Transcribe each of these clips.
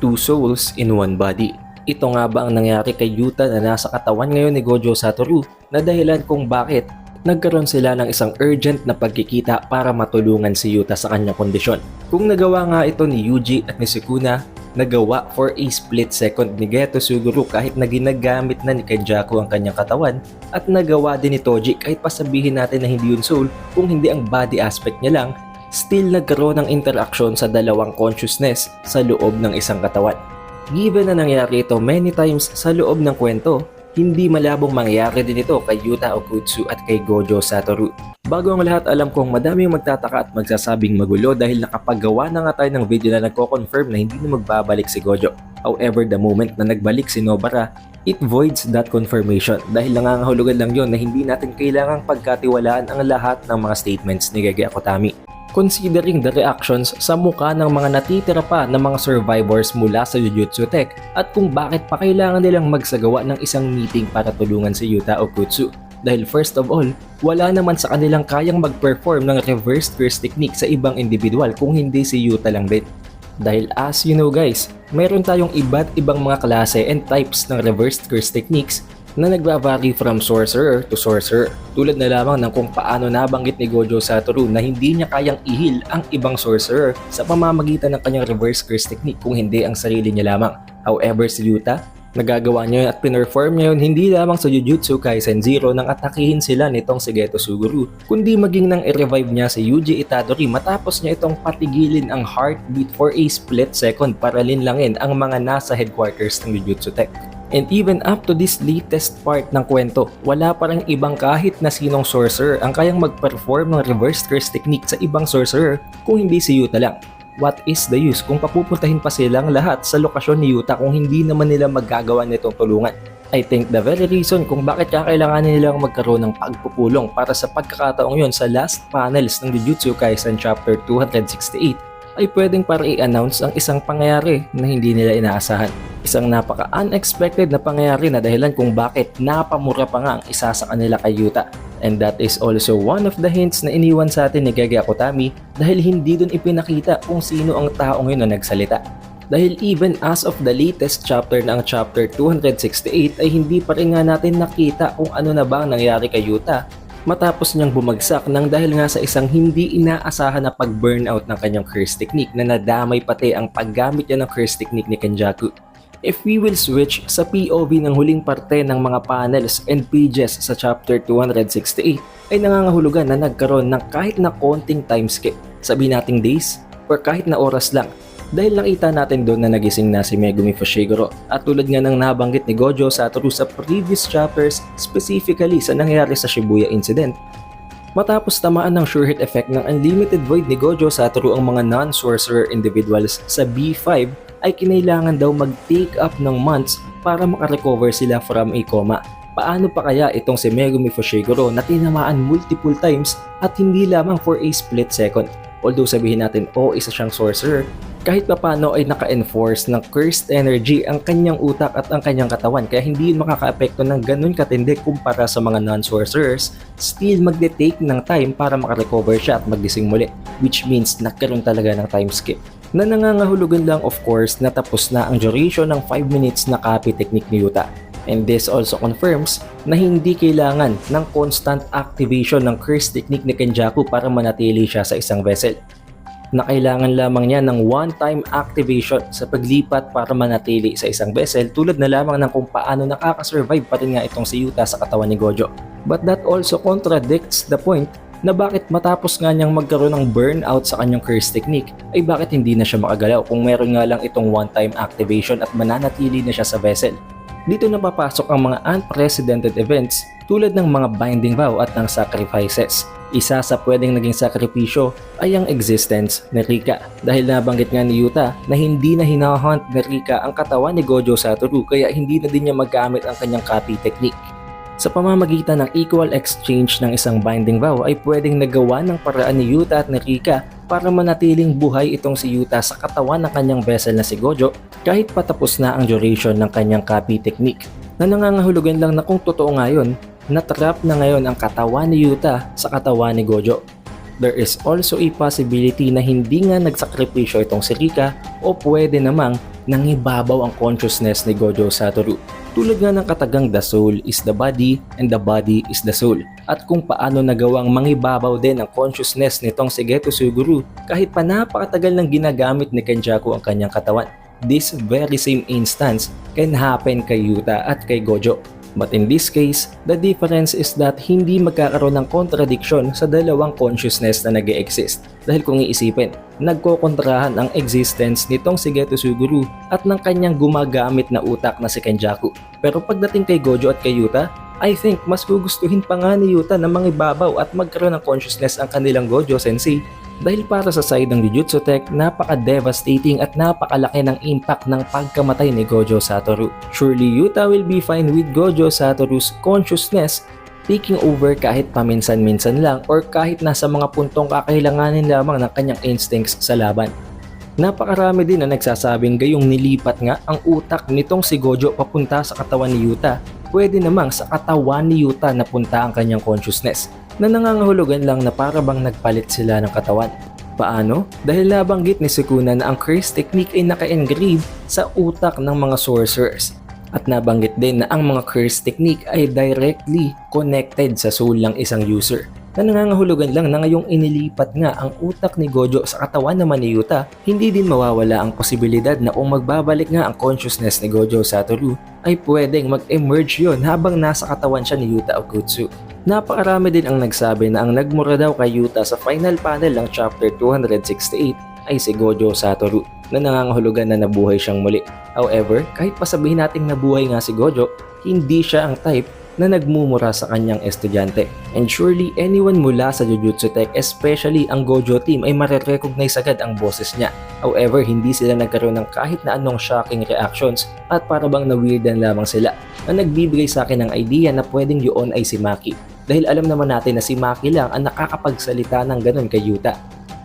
two souls in one body. Ito nga ba ang nangyari kay Yuta na nasa katawan ngayon ni Gojo Satoru na dahilan kung bakit nagkaroon sila ng isang urgent na pagkikita para matulungan si Yuta sa kanyang kondisyon. Kung nagawa nga ito ni Yuji at ni Sukuna, nagawa for a split second ni Geto Suguru kahit na ginagamit na ni Kenjaku ang kanyang katawan, at nagawa din ni Toji kahit pasabihin natin na hindi yun soul, kung hindi ang body aspect niya lang, still nagkaroon ng interaction sa dalawang consciousness sa loob ng isang katawan. Given na nangyari ito many times sa loob ng kwento, hindi malabong mangyari din ito kay Yuta Okkotsu at kay Gojo Satoru. Bago ang lahat, alam kong madaming magtataka at magsasabing magulo dahil nakapagawa na nga tayo ng video na nagko-confirm na hindi na magbabalik si Gojo. However, the moment na nagbalik si Nobara, it voids that confirmation dahil nangangahulugan lang yon na hindi natin kailangang pagkatiwalaan ang lahat ng mga statements ni Gege Akutami. Considering the reactions sa mukha ng mga natitira pa ng mga survivors mula sa Jujutsu Tech at kung bakit pa kailangan nilang magsagawa ng isang meeting para tulungan si Yuta Okkotsu. Dahil first of all, wala naman sa kanilang kayang mag-perform ng reverse curse technique sa ibang individual kung hindi si Yuta lang din. Dahil as you know guys, meron tayong iba't ibang mga klase and types ng reverse curse techniques na nagva-vary from sorcerer to sorcerer. Tulad na lamang ng kung paano nabanggit ni Gojo Satoru na hindi niya kayang ihil ang ibang sorcerer sa pamamagitan ng kanyang reverse curse technique kung hindi ang sarili niya lamang. However, si Yuta, nagagawa niya yun at pinerform niya yun hindi lamang sa Jujutsu Kaisen Zero nang atakihin sila nitong si Geto Suguru, kundi maging nang i-revive niya si Yuji Itadori matapos niya itong patigilin ang heartbeat for a split second para linlangin ang mga nasa headquarters ng Jujutsu Tech. And even up to this latest part ng kwento, wala parang ibang kahit na sinong sorcerer ang kayang mag-perform ng reverse curse technique sa ibang sorcerer kung hindi si Yuta lang. What is the use kung papupuntahin pa silang lahat sa lokasyon ni Yuta kung hindi naman nila magagawa nitong tulungan? I think the very reason kung bakit kakailanganin nilang magkaroon ng pagpupulong para sa pagkakataong yon sa last panels ng Jujutsu Kaisen Chapter 268 ay pwedeng para i-announce ang isang pangyayari na hindi nila inaasahan. Isang napaka-unexpected na pangyayari na dahilan kung bakit napamura pa nga ang isa sa kanila kay Yuta. And that is also one of the hints na iniwan sa atin ni Gege Akutami dahil hindi dun ipinakita kung sino ang taong yun na nagsalita. Dahil even as of the latest chapter na ang chapter 268 ay hindi pa rin nga natin nakita kung ano na ba ang nangyari kay Yuta matapos niyang bumagsak nang dahil nga sa isang hindi inaasahan na pag-burnout ng kanyang curse technique na nadamay pati ang paggamit niya ng curse technique ni Kenjaku. If we will switch sa POV ng huling parte ng mga panels and pages sa chapter 268 ay nangangahulugan na nagkaroon ng kahit na konting time skip, sabihin nating days or kahit na oras lang. Dahil nakita natin doon na nagising na si Megumi Fushiguro at tulad nga ng nabanggit ni Gojo Satoru sa previous chapters, specifically sa nangyari sa Shibuya incident. Matapos tamaan ng sure hit effect ng Unlimited Void ni Gojo Satoru ang mga non-sorcerer individuals sa B5 ay kinailangan daw mag-take up ng months para makarecover sila from a coma. Paano pa kaya itong si Megumi Fushiguro na tinamaan multiple times at hindi lamang for a split second? Although sabihin natin isa siyang sorcerer, kahit papano ay naka-enforce ng cursed energy ang kanyang utak at ang kanyang katawan kaya hindi yun makaka-apekto ng ganun katindi kumpara sa mga non-sorcerers, still magde-take ng time para makarecover siya at magising muli, which means nagkaroon talaga ng time skip. Na nangangahulugan lang of course na tapos na ang duration ng 5 minutes na copy technique ni Yuta. And this also confirms na hindi kailangan ng constant activation ng curse technique ni Kenjaku para manatili siya sa isang vessel. Na kailangan lamang niya ng one-time activation sa paglipat para manatili sa isang vessel tulad na lamang ng kung paano nakakasurvive pa rin nga itong si Yuta sa katawan ni Gojo. But that also contradicts the point na bakit matapos nga niyang magkaroon ng burnout sa kanyang curse technique ay bakit hindi na siya makagalaw kung meron nga lang itong one-time activation at mananatili na siya sa vessel. Dito na papasok ang mga unprecedented events tulad ng mga binding vow at ng sacrifices. Isa sa pwedeng naging sakripisyo ay ang existence ni Rika dahil nabanggit nga ni Yuta na hindi na hinahunt ni Rika ang katawan ni Gojo Satoru kaya hindi na din niya magamit ang kanyang copy technique. Sa pamamagitan ng equal exchange ng isang binding vow ay pwedeng nagawa ng paraan ni Yuta at ni Rika para manatiling buhay itong si Yuta sa katawan ng kanyang vessel na si Gojo kahit patapos na ang duration ng kanyang copy technique. Na nangangahulugan lang na kung totoo nga yun, na-trap na ngayon ang katawan ni Yuta sa katawan ni Gojo. There is also a possibility na hindi nga nagsakripisyo itong si Rika o pwede namang nangibabaw ang consciousness ni Gojo Satoru. Tulad nga ng katagang the soul is the body and the body is the soul. At kung paano nagawang mangibabaw din ang consciousness nitong si Geto Suguru kahit pa napakatagal nang ginagamit ni Kenjaku ang kanyang katawan. This very same instance can happen kay Yuta at kay Gojo. But in this case, the difference is that hindi magkakaroon ng contradiction sa dalawang consciousness na nag-e-exist. Dahil kung iisipin, nagkokontrahan ang existence nitong si Geto Suguru at ng kanyang gumagamit na utak na si Kenjaku. Pero pagdating kay Gojo at kay Yuta, I think mas gugustuhin pa nga ni Yuta na mangibabaw at magkaroon ng consciousness ang kanilang Gojo Sensei. Dahil para sa side ng Jujutsu Tech, napaka-devastating at napakalaki ng impact ng pagkamatay ni Gojo Satoru. Surely Yuta will be fine with Gojo Satoru's consciousness taking over kahit paminsan-minsan lang or kahit nasa mga puntong kakailanganin lamang ng kanyang instincts sa laban. Napakarami din na nagsasabing gayong nilipat nga ang utak nitong si Gojo papunta sa katawan ni Yuta, pwede namang sa katawan ni Yuta napunta ang kanyang consciousness, na nangangahulugan lang na para bang nagpalit sila ng katawan. Paano? Dahil nabanggit ni Sukuna na ang curse technique ay naka-engrave sa utak ng mga sorcerers. At nabanggit din na ang mga curse technique ay directly connected sa soul ng isang user. Na nangangahulugan lang na ngayong inilipat nga ang utak ni Gojo sa katawan naman ni Yuta, hindi din mawawala ang posibilidad na kung magbabalik nga ang consciousness ni Gojo Satoru, ay pwedeng mag-emerge yon habang nasa katawan siya ni Yuta Okkotsu. Napakarami din ang nagsabi na ang nagmura daw kay Yuta sa final panel ng chapter 268 ay si Gojo Satoru, na nangangahulugan na nabuhay siyang muli. However, kahit pasabihin nating nabuhay nga si Gojo, hindi siya ang type na nagmumura sa kanyang estudyante. And surely anyone mula sa Jujutsu Tech, especially ang Gojo team, ay marirecognize agad ang boses niya. However, hindi sila nagkaroon ng kahit na anong shocking reactions at para bang na-weirdan lamang sila, na nagbibigay sa akin ng idea na pwedeng yun ay si Maki. Dahil alam naman natin na si Maki lang ang nakakapagsalita ng ganun kay Yuta.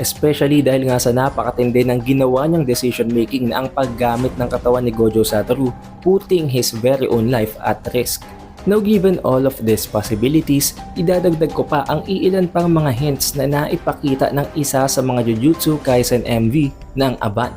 Especially dahil nga sa napakatindi ng ginawa niyang decision making na ang paggamit ng katawan ni Gojo Satoru, putting his very own life at risk. Now given all of these possibilities, idadagdag ko pa ang iilan pang mga hints na naipakita ng isa sa mga Jujutsu Kaisen MV ng Avant.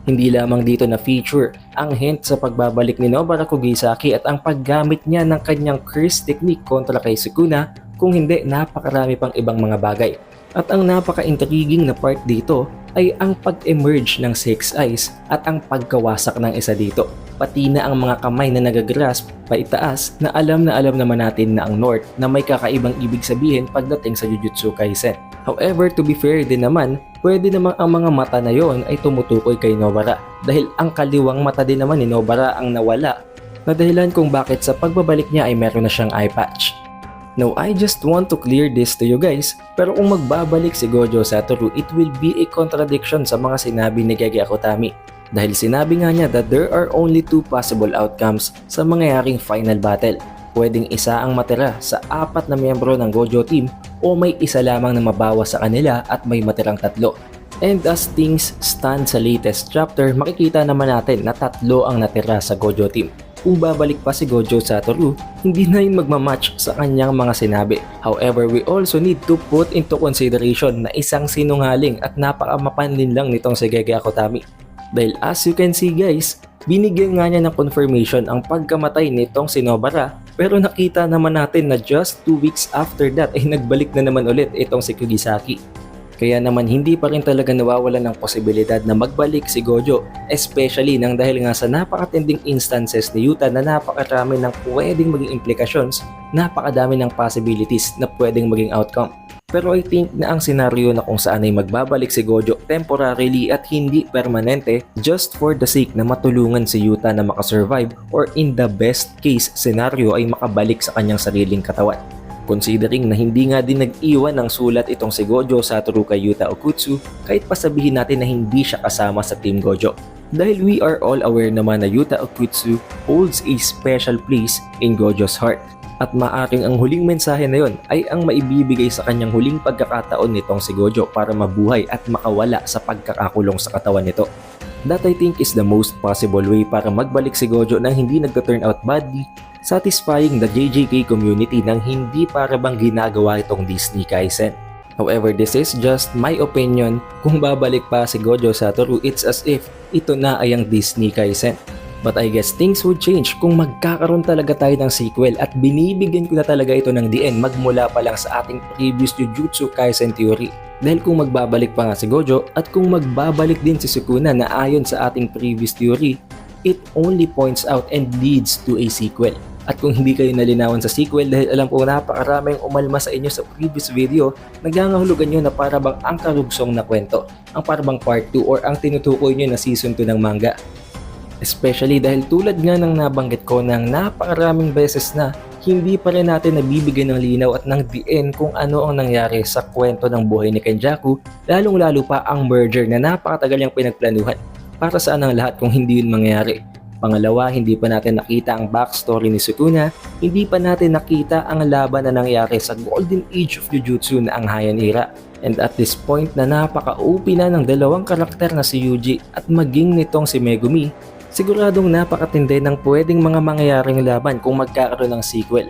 Hindi lamang dito na feature ang hint sa pagbabalik ni Nobara Kugisaki at ang paggamit niya ng kanyang curse technique kontra kay Sukuna, kung hindi napakarami pang ibang mga bagay. At ang napaka-intriguing na part dito ay ang pag-emerge ng Six Eyes at ang pagkawasak ng isa dito. Pati na ang mga kamay na nagagrasp paitaas na alam naman natin na ang North na may kakaibang ibig sabihin pagdating sa Jujutsu Kaisen. However, to be fair din naman, pwede namang ang mga mata na yon ay tumutukoy kay Nobara dahil ang kaliwang mata din naman ni Nobara ang nawala, na dahilan kung bakit sa pagbabalik niya ay meron na siyang eye patch. Now, I just want to clear this to you guys, pero kung magbabalik si Gojo Satoru, it will be a contradiction sa mga sinabi ni Gege Akutami. Dahil sinabi nga niya that there are only two possible outcomes sa mangyayaring final battle. Pwedeng isa ang matira sa 4 na miyembro ng Gojo team o may isa lamang na mabawas sa kanila at may matirang 3. And as things stand sa latest chapter, makikita naman natin na 3 ang natira sa Gojo team. Kung babalik pa si Gojo Satoru, hindi na yun magmamatch sa kanyang mga sinabi. However, we also need to put into consideration na isang sinungaling at napakamapanlin lang nitong si Gege Akutami. Dahil as you can see guys, binigyan nga niya ng confirmation ang pagkamatay nitong si Nobara, pero nakita naman natin na just 2 weeks after that ay nagbalik na naman ulit itong si Kugisaki. Kaya naman hindi pa rin talaga nawawalan ng posibilidad na magbalik si Gojo, especially nang dahil nga sa napakatinding instances ni Yuta na napakarami ng pwedeng maging implications, napakadami ng possibilities na pwedeng maging outcome. Pero I think na ang senaryo na kung saan ay magbabalik si Gojo temporarily at hindi permanente just for the sake na matulungan si Yuta na makasurvive or in the best case scenario ay makabalik sa kanyang sariling katawan. Considering na hindi nga din nag-iwan ng sulat itong si Gojo Satoru kay Yuta Okkotsu kahit pa sabihin natin na hindi siya kasama sa Team Gojo. Dahil we are all aware naman na Yuta Okkotsu holds a special place in Gojo's heart. At maaring ang huling mensahe na yon ay ang maibibigay sa kanyang huling pagkakataon nitong si Gojo para mabuhay at makawala sa pagkakakulong sa katawan nito. That I think is the most possible way para magbalik si Gojo nang hindi nagta-turn out badly, satisfying the JJK community nang hindi para bang ginagawa itong Disney Kaisen. However, this is just my opinion. Kung babalik pa si Gojo Satoru, it's as if ito na ay ang Disney Kaisen. But I guess things would change kung magkakaroon talaga tayo ng sequel at binibigyan ko na talaga ito ng DN magmula pa lang sa ating previous Jujutsu Kaisen theory. Dahil kung magbabalik pa nga si Gojo at kung magbabalik din si Sukuna na ayon sa ating previous theory, it only points out and leads to a sequel. At kung hindi kayo nalinawan sa sequel dahil alam ko napakaraming umalma sa inyo sa previous video, nagangahulugan nyo na para bang ang karugsong na kwento, ang para bang part 2 or ang tinutukoy nyo na season 2 ng manga. Especially dahil tulad nga ng nabanggit ko ng napakaraming beses na hindi pa rin natin nabibigyan ng linaw at ng DN kung ano ang nangyari sa kwento ng buhay ni Kenjaku, lalong-lalo pa ang merger na napakatagal niyang pinagplanuhan. Para saan ang lahat kung hindi yun mangyari? Pangalawa, hindi pa natin nakita ang backstory ni Sukuna, hindi pa natin nakita ang laban na nangyari sa Golden Age of Jujutsu na ang Heian Era. And at this point na napaka-OP na ng dalawang karakter na si Yuji at maging nitong si Megumi, siguradong napakatindi ng pwedeng mga mangyayaring laban kung magkakaroon ng sequel.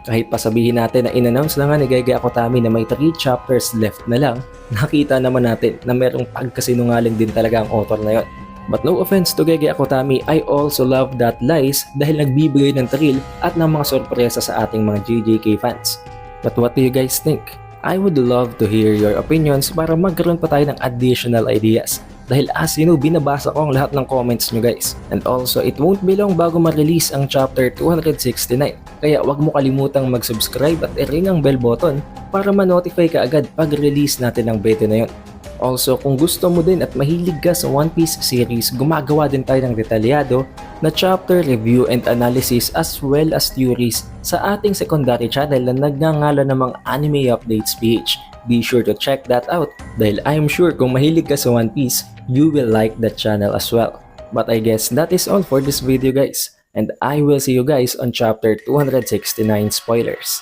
Kahit pa sabihin natin na in-announce na nga ni Gege Akutami na may 3 chapters left na lang, nakita naman natin na merong pagkasinungaling din talaga ang author na yon. But no offense to Gege Akutami, I also love that lies dahil nagbibigay ng thrill at ng mga sorpresa sa ating mga JJK fans. But what do you guys think? I would love to hear your opinions para magkaroon pa tayo ng additional ideas. Dahil as you know, binabasa ko ang lahat ng comments nyo guys. And also, it won't be long bago ma-release ang chapter 269. Kaya wag mo kalimutang mag-subscribe at i-ring ang bell button para ma-notify ka agad pag release natin ang video na yon. Also, kung gusto mo din at mahilig ka sa One Piece series, gumagawa din tayo ng detalyado na chapter review and analysis as well as theories sa ating secondary channel na nagngangalan namang Anime Updates PH. Be sure to check that out dahil I am sure kung mahilig ka sa One Piece, you will like that channel as well. But I guess that is all for this video guys, and I will see you guys on chapter 269 spoilers.